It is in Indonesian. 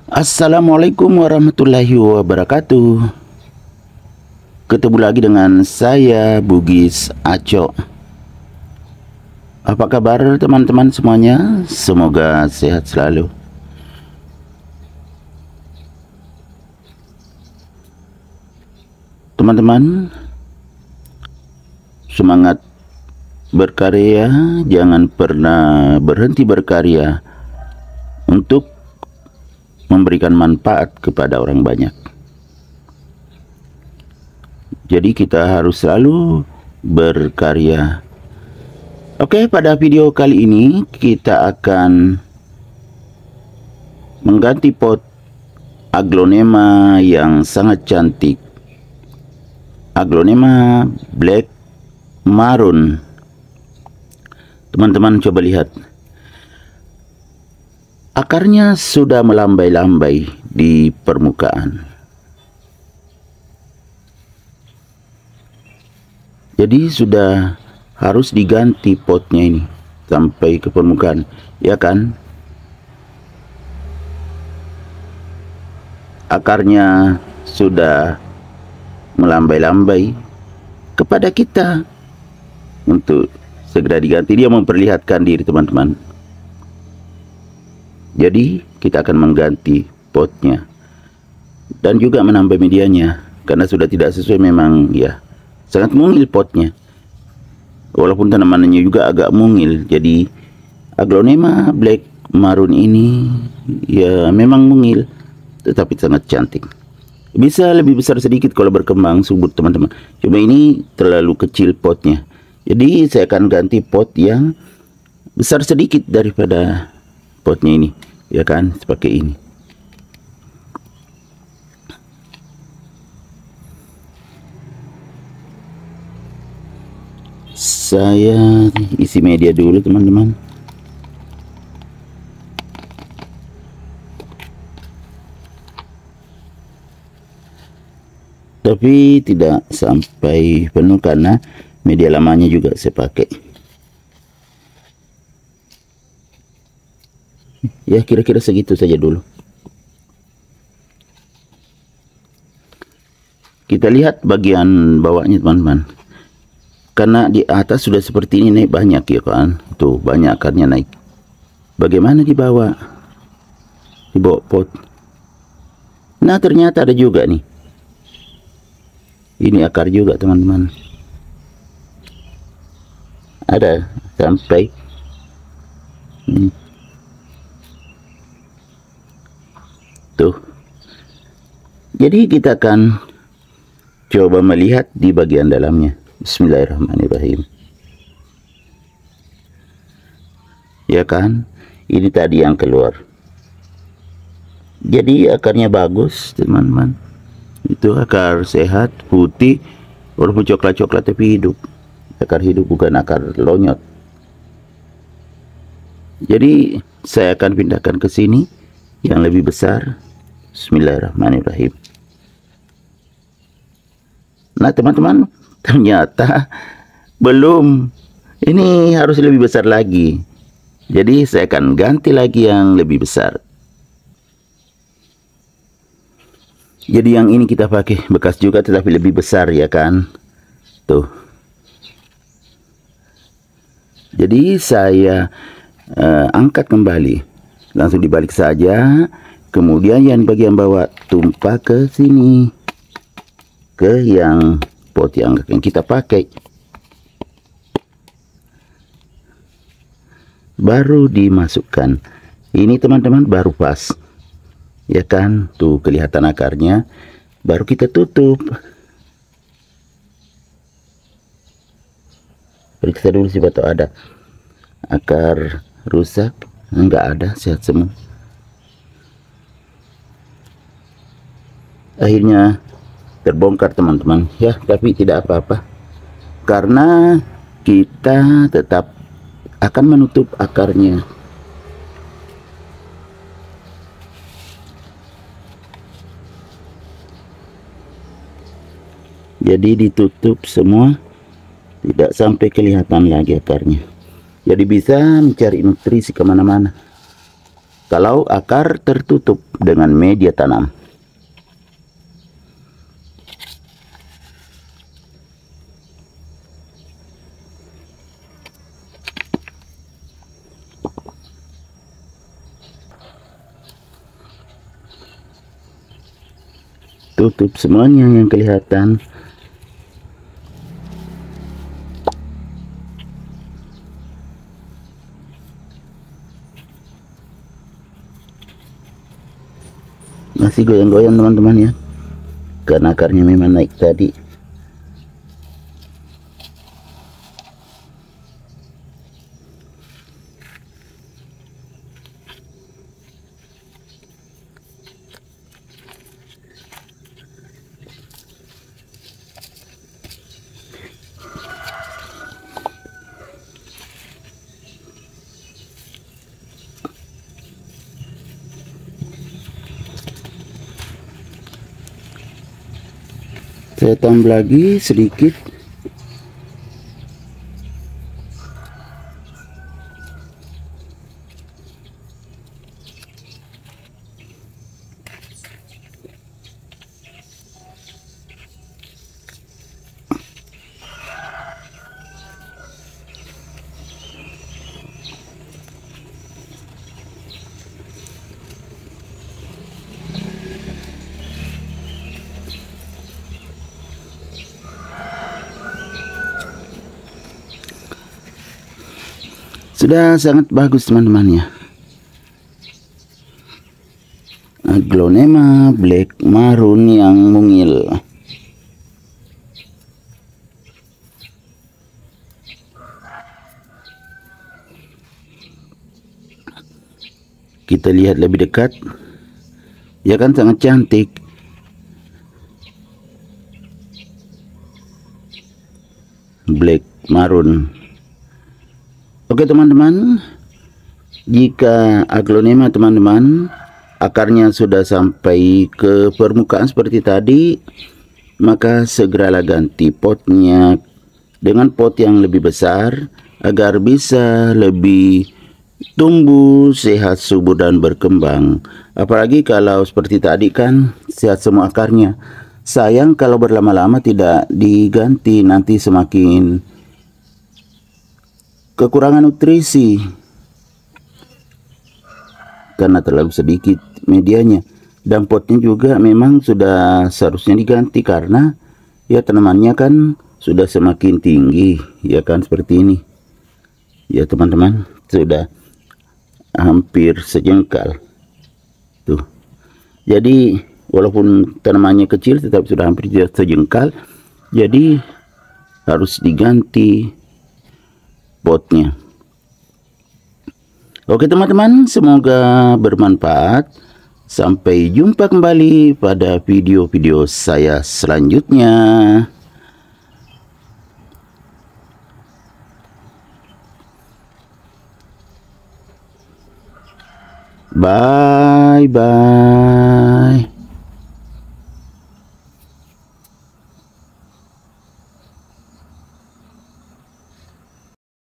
Assalamualaikum warahmatullahi wabarakatuh. Ketemu lagi dengan saya Bugis Aco. Apa kabar teman-teman semuanya? Semoga sehat selalu. Teman-teman, semangat berkarya, jangan pernah berhenti berkarya untuk memberikan manfaat kepada orang banyak. Jadi kita harus selalu berkarya. Oke, pada video kali ini kita akan mengganti pot aglonema yang sangat cantik. Aglonema black maroon. Teman-teman coba lihat. Akarnya sudah melambai-lambai di permukaan. Jadi sudah harus diganti potnya ini sampai ke permukaan, ya kan? Akarnya sudah melambai-lambai kepada kita untuk segera diganti. Dia memperlihatkan diri, teman-teman. Jadi kita akan mengganti potnya dan juga menambah medianya karena sudah tidak sesuai. Memang ya sangat mungil potnya, walaupun tanamannya juga agak mungil. Jadi aglonema black maroon ini ya memang mungil tetapi sangat cantik. Bisa lebih besar sedikit kalau berkembang subur, teman-teman. Cuma ini terlalu kecil potnya, jadi saya akan ganti pot yang besar sedikit daripada potnya ini, ya kan, seperti ini. Saya isi media dulu, teman-teman. Tapi tidak sampai penuh karena media lamanya juga saya pakai. Ya kira-kira segitu saja dulu. Kita lihat bagian bawahnya, teman-teman. Karena di atas sudah seperti ini naik banyak, ya kan. Tuh banyak akarnya naik. Bagaimana di bawah? Di bawah pot. Nah ternyata ada juga nih. Ini akar juga, teman-teman. Ada sampai tuh. Jadi kita akan coba melihat di bagian dalamnya. Bismillahirrahmanirrahim. Ya kan, ini tadi yang keluar. Jadi akarnya bagus, teman-teman. Itu akar sehat, putih, walaupun coklat-coklat tapi hidup. Akar hidup, bukan akar lonyot. Jadi saya akan pindahkan ke sini yang lebih besar. Bismillahirrahmanirrahim. Nah teman-teman, ternyata belum. Ini harus lebih besar lagi. Jadi saya akan ganti lagi yang lebih besar. Jadi yang ini kita pakai bekas juga tetapi lebih besar, ya kan. Tuh. Jadi saya angkat kembali. Langsung dibalik saja. Kemudian yang bagian bawah tumpah ke sini. Ke yang pot yang kita pakai. Baru dimasukkan. Ini teman-teman baru pas. Ya kan, tuh kelihatan akarnya. Baru kita tutup. Periksa dulu siapa tahu ada akar rusak. Enggak ada, sehat semua. Akhirnya terbongkar, teman-teman. Ya, tapi tidak apa-apa. Karena kita tetap akan menutup akarnya. Jadi ditutup semua, tidak sampai kelihatan lagi akarnya. Jadi bisa mencari nutrisi kemana-mana. kalau akar tertutup dengan media tanam. Tutup semuanya yang kelihatan. Masih goyang-goyang teman-teman ya, karena akarnya memang naik tadi. Saya tambah lagi sedikit. Sudah sangat bagus teman-teman ya. Aglonema black marun yang mungil. Kita lihat lebih dekat. Ya kan, sangat cantik. Black marun. Oke teman-teman, jika aglonema teman-teman akarnya sudah sampai ke permukaan seperti tadi, maka segeralah ganti potnya dengan pot yang lebih besar agar bisa lebih tumbuh sehat, subur dan berkembang. Apalagi kalau seperti tadi kan sehat semua akarnya. Sayang kalau berlama-lama tidak diganti, nanti semakin kekurangan nutrisi karena terlalu sedikit medianya. Dan potnya juga memang sudah seharusnya diganti karena ya tanamannya kan sudah semakin tinggi, ya kan, seperti ini ya teman-teman, sudah hampir sejengkal tuh. Jadi walaupun tanamannya kecil tetap sudah hampir sejengkal, jadi harus diganti potnya. Oke teman-teman, semoga bermanfaat. Sampai jumpa kembali pada video-video saya selanjutnya. Bye bye.